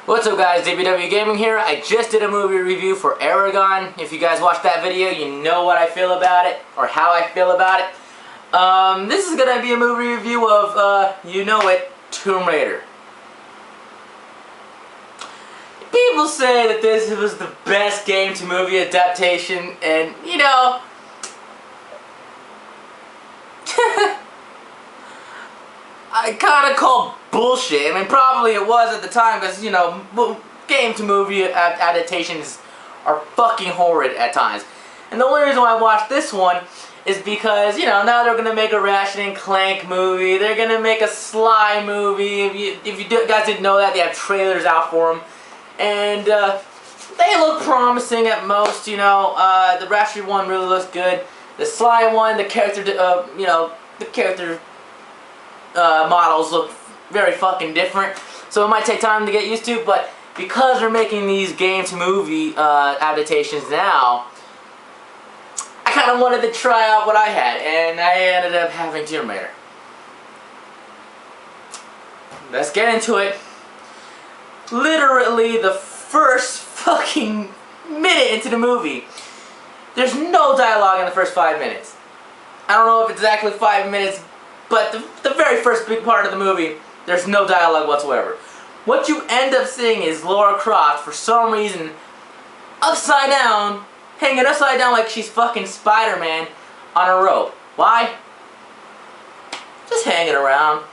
What's up guys, DBW Gaming here. I just did a movie review for Aragon. If you guys watched that video, you know what I feel about it, or how I feel about it. This is going to be a movie review of, you know it, Tomb Raider. People say that this was the best game to movie adaptation, and, you know, I kind of call bullshit. I mean, probably it was at the time, because, you know, game to movie adaptations are fucking horrid at times. And the only reason why I watched this one is because, you know, now they're going to make a Ratchet and Clank movie. They're going to make a Sly movie. If you guys didn't know that, they have trailers out for them. And they look promising at most, you know. The Ratchet one really looks good. The Sly one, the character, you know, the character models look very fucking different, so it might take time to get used to, but because they're making these game to movie adaptations now, I kind of wanted to try out what I had, and I ended up having Tomb Raider. Let's get into it. Literally the first fucking minute into the movie, there's no dialogue in the first 5 minutes. I don't know if it's exactly 5 minutes, but the very first big part of the movie, there's no dialogue whatsoever. What you end up seeing is Lara Croft, for some reason, upside down, hanging upside down like she's fucking Spider-Man on a rope. Why? Just hanging around.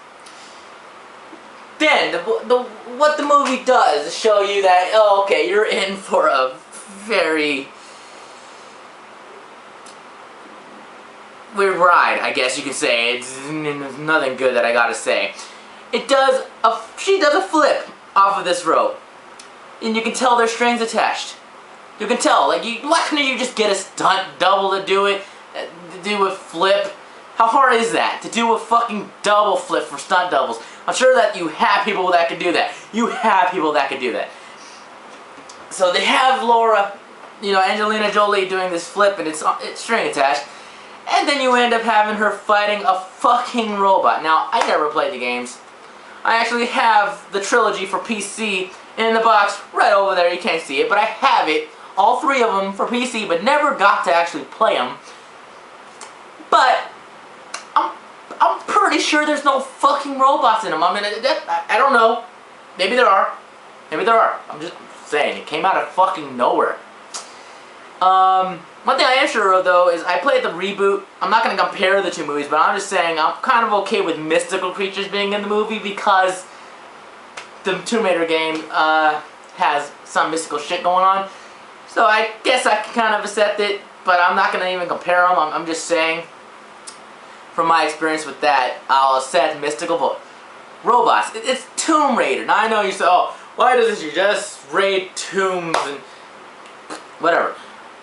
Then, what the movie does is show you that, oh, okay, you're in for a very weird ride, I guess you could say. It's nothing good that I gotta say. She does a flip off of this rope, and you can tell there's strings attached. You can tell, like, why couldn't you just get a stunt double to do it, to do a flip? How hard is that, to do a fucking double flip for stunt doubles? I'm sure that you have people that can do that. You have people that can do that. So they have Laura, you know, Angelina Jolie doing this flip, and it's string attached. And then you end up having her fighting a fucking robot. Now, I never played the games. I actually have the trilogy for PC in the box right over there. You can't see it, but I have it. All three of them for PC, but never got to actually play them. But I'm pretty sure there's no fucking robots in them. I mean, I don't know. Maybe there are. Maybe there are. I'm just saying. It came out of fucking nowhere. One thing I am sure of, though, is I played the reboot. I'm not going to compare the two movies, but I'm just saying I'm kind of okay with mystical creatures being in the movie because the Tomb Raider game has some mystical shit going on. So I guess I can kind of accept it, but I'm not going to even compare them. I'm just saying, from my experience with that, I'll accept mystical, but robots. It's Tomb Raider. Now I know you say, oh, why does you just raid tombs and whatever.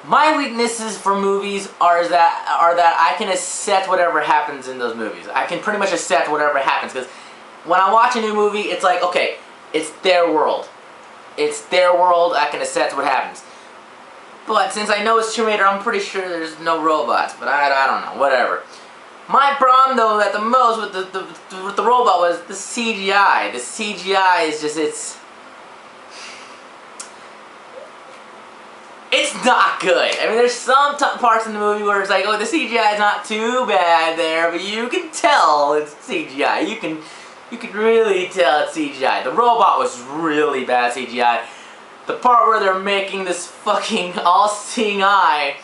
My weaknesses for movies are that I can accept whatever happens in those movies. I can pretty much accept whatever happens, because when I watch a new movie, it's like, okay, it's their world. It's their world, I can accept what happens. But since I know it's Tomb Raider, I'm pretty sure there's no robots, but I don't know, whatever. My problem, though, at the most with the robot was the CGI. The CGI is just, it's not good. I mean, there's some parts in the movie where it's like, oh, the CGI is not too bad there, but you can tell it's CGI. You can really tell it's CGI. The robot was really bad CGI. The part where they're making this fucking all-seeing eye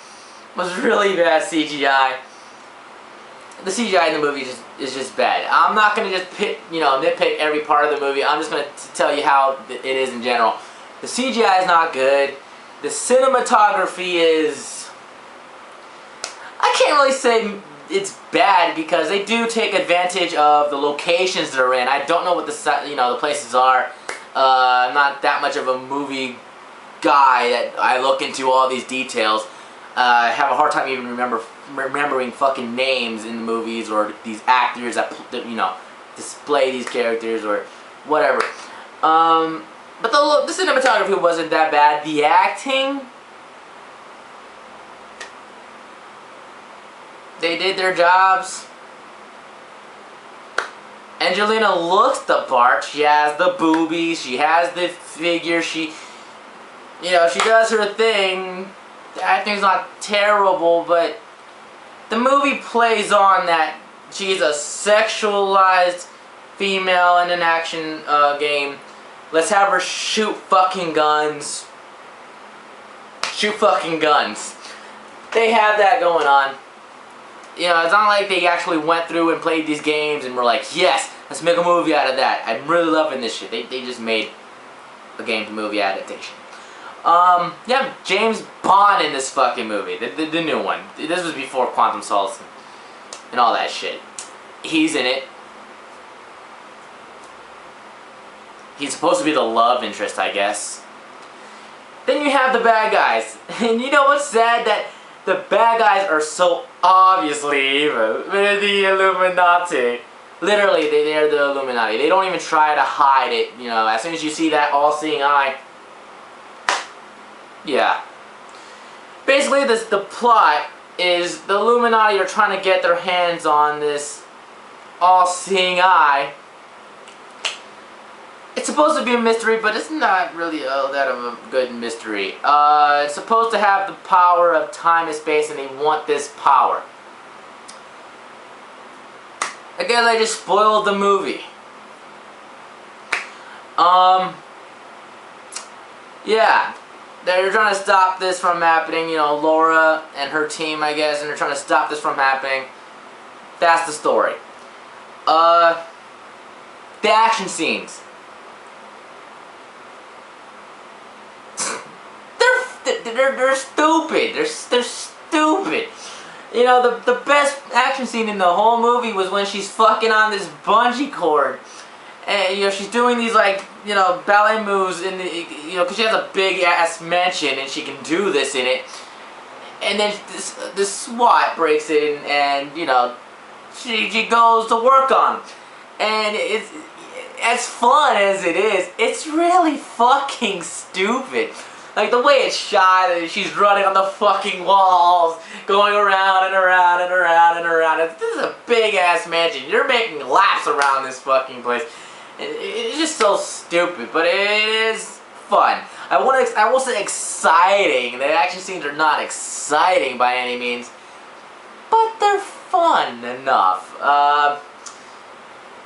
was really bad CGI. The CGI in the movie is just bad. I'm not gonna just nitpick every part of the movie. I'm just gonna tell you how it is in general. The CGI is not good. The cinematography is, I can't really say it's bad because they do take advantage of the locations they're in. I don't know what the places are. I'm not that much of a movie guy that I look into all these details. I have a hard time even remembering fucking names in the movies, or these actors that display these characters or whatever. But the cinematography wasn't that bad. The acting, they did their jobs. Angelina looks the part. She has the boobies, she has the figure, she does her thing. The acting's not terrible, but the movie plays on that she's a sexualized female in an action game. Let's have her shoot fucking guns. Shoot fucking guns. They have that going on. It's not like they actually went through and played these games and were like, yes, let's make a movie out of that. I'm really loving this shit. They just made a game to movie adaptation. Yeah, James Bond in this fucking movie. The new one. This was before Quantum Solace and all that shit. He's in it. He's supposed to be the love interest, I guess. Then you have the bad guys. And you know what's sad? That the bad guys are so obviously evil. They're the Illuminati. Literally, they're the Illuminati. They don't even try to hide it. As soon as you see that all-seeing eye. Yeah. Basically, the plot is the Illuminati are trying to get their hands on this all-seeing eye. It's supposed to be a mystery, but it's not really that of a good mystery. It's supposed to have the power of time and space, and they want this power. Again, I just spoiled the movie. Yeah. They're trying to stop this from happening, Laura and her team, I guess, and they're trying to stop this from happening. That's the story. The action scenes. They're stupid. They're stupid. The best action scene in the whole movie was when she's fucking on this bungee cord. And, she's doing these, ballet moves in the, because she has a big-ass mansion and she can do this in it. And then this SWAT breaks in and, she goes to work on him. And it's, as fun as it is, it's really fucking stupid. Like, the way it's shot, and she's running on the fucking walls, going around and around and around and around. This is a big-ass mansion. You're making laps around this fucking place. It's just so stupid, but it is fun. I won't say exciting. The action scenes are not exciting by any means, but they're fun enough.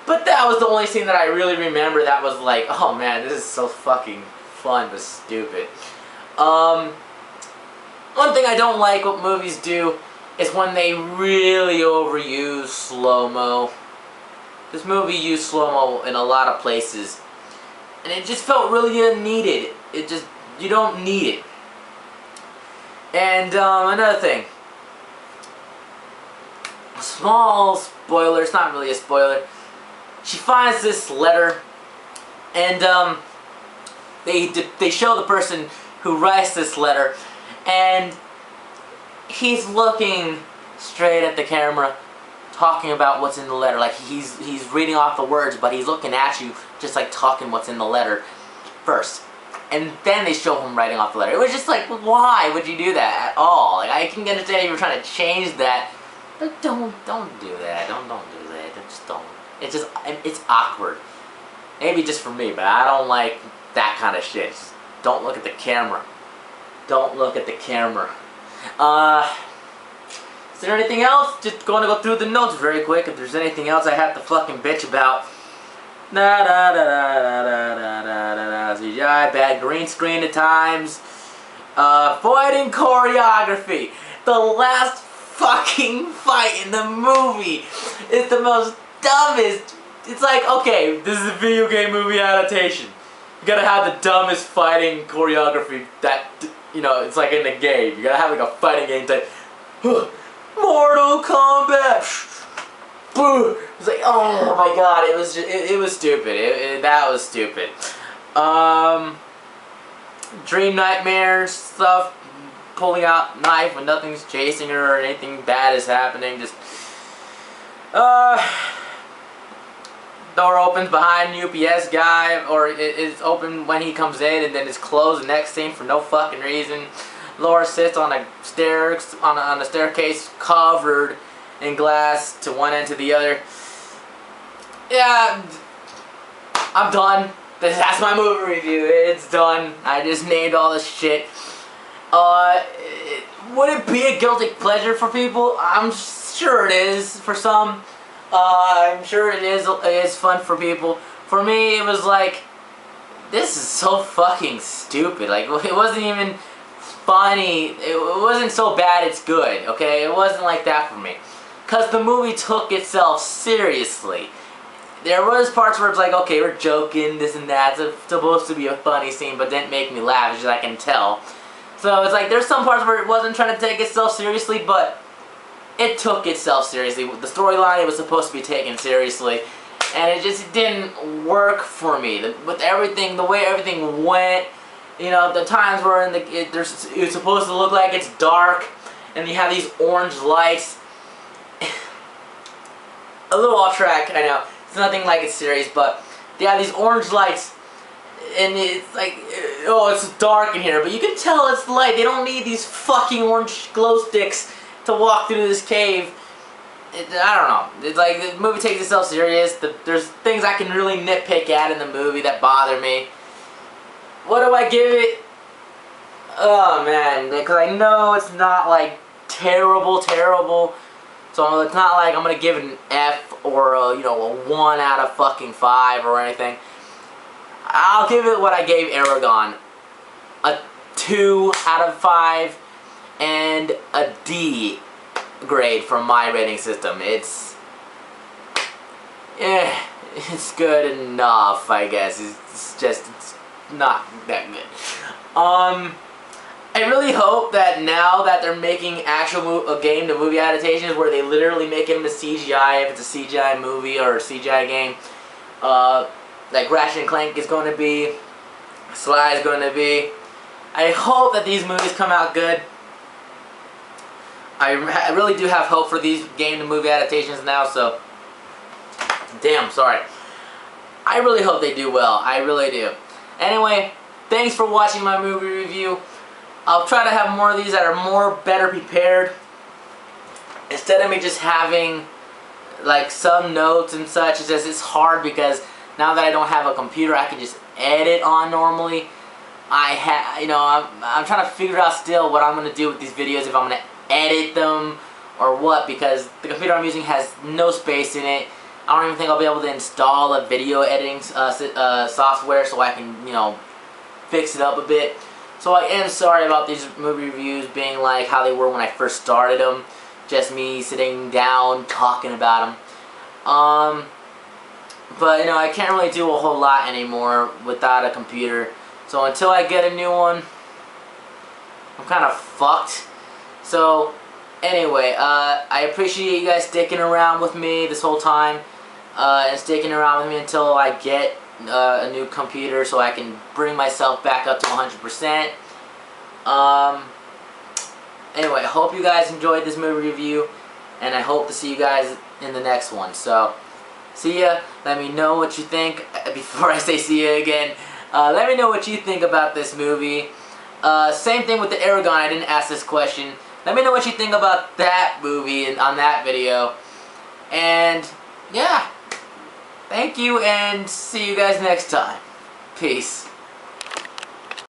But that was the only scene that I really remember that was like, oh man, this is so fucking fun but stupid. One thing I don't like what movies do is when they really overuse slow-mo. This movie used slow-mo in a lot of places, and it just felt really unneeded. You don't need it. And another thing, a small spoiler, it's not really a spoiler. She finds this letter, and they show the person who writes this letter, and he's looking straight at the camera, talking about what's in the letter. Like, he's reading off the words, but he's looking at you, just like talking what's in the letter first. And then they show him writing off the letter. It was just like, why would you do that at all? Like, I can understand if you're trying to change that, but don't do that. Don't do that. Just don't. It's awkward. Maybe just for me, but I don't like that kind of shit. Just don't look at the camera. Don't look at the camera. Is there anything else? Just going to go through the notes very quick. If there's anything else I have to fucking bitch about. CGI, bad green screen at times. Fighting choreography. The last fucking fight in the movie is the most dumbest. It's like, okay, this is a video game movie adaptation. You gotta have the dumbest fighting choreography that, it's like in the game. You gotta have like a fighting game type. Mortal Kombat. It's like, oh my god, it was just, it was stupid. That was stupid. Dream nightmare stuff, pulling out knife when nothing's chasing her or anything bad is happening. Just door opens behind UPS guy, or it's open when he comes in and then it's closed the next scene for no fucking reason. Laura sits on a on a staircase covered in glass to one end to the other. yeah, I'm done. That's my movie review. It's done. I just named all this shit. Would it be a guilty pleasure for people? I'm sure it is for some. I'm sure it is fun for people. For me, it was like, this is so fucking stupid. Like, it wasn't even funny. It wasn't so bad it's good, okay? It wasn't like that for me. Because the movie took itself seriously. There was parts where it's like, okay, we're joking, this and that. It's supposed to be a funny scene, but didn't make me laugh, as I can tell. So it's like, there's some parts where it wasn't trying to take itself seriously, but it took itself seriously. With the storyline, it was supposed to be taken seriously. And it just didn't work for me. With everything, the way everything went, you know, the times where it's supposed to look like it's dark, and you have these orange lights. A little off track, I know. It's nothing like it's serious, but they have these orange lights, and it's like, oh, it's dark in here, but you can tell it's light. They don't need these fucking orange glow sticks to walk through this cave. I don't know. It's like, the movie takes itself serious. There's things I can really nitpick at in the movie that bother me. What do I give it? Oh, man, because I know it's not, like, terrible. So it's not like I'm going to give it an F or a, you know, a 1 out of fucking 5 or anything. I'll give it what I gave Aragon. A 2 out of 5 and a D grade from my rating system. It's good enough, I guess. It's not that good. I really hope that now that they're making actual game to movie adaptations where they literally make it into CGI, if it's a CGI movie or a CGI game, like Ratchet and Clank is going to be, Sly is going to be. I hope that these movies come out good. I really do have hope for these game to movie adaptations now, so damn, sorry. I really hope they do well. I really do. Anyway, thanks for watching my movie review. I'll try to have more of these that are better prepared. Instead of me just having like some notes and such, it's hard because now that I don't have a computer I can just edit on normally. I'm trying to figure out still what I'm going to do with these videos, if I'm going to edit them or what, because the computer I'm using has no space in it. I don't even think I'll be able to install a video editing software so I can, you know, fix it up a bit. So I am sorry about these movie reviews being like how they were when I first started them. Just me sitting down talking about them. But, you know, I can't really do a whole lot anymore without a computer. So until I get a new one, I'm kind of fucked. So, anyway, I appreciate you guys sticking around with me this whole time. And sticking around with me until I get a new computer so I can bring myself back up to 100%. Anyway, I hope you guys enjoyed this movie review, and I hope to see you guys in the next one. So, see ya. Let me know what you think. Before I say see ya again, let me know what you think about this movie. Same thing with the Aragon. I didn't ask this question. Let me know what you think about that movie on that video. And, yeah. Thank you, and see you guys next time. Peace.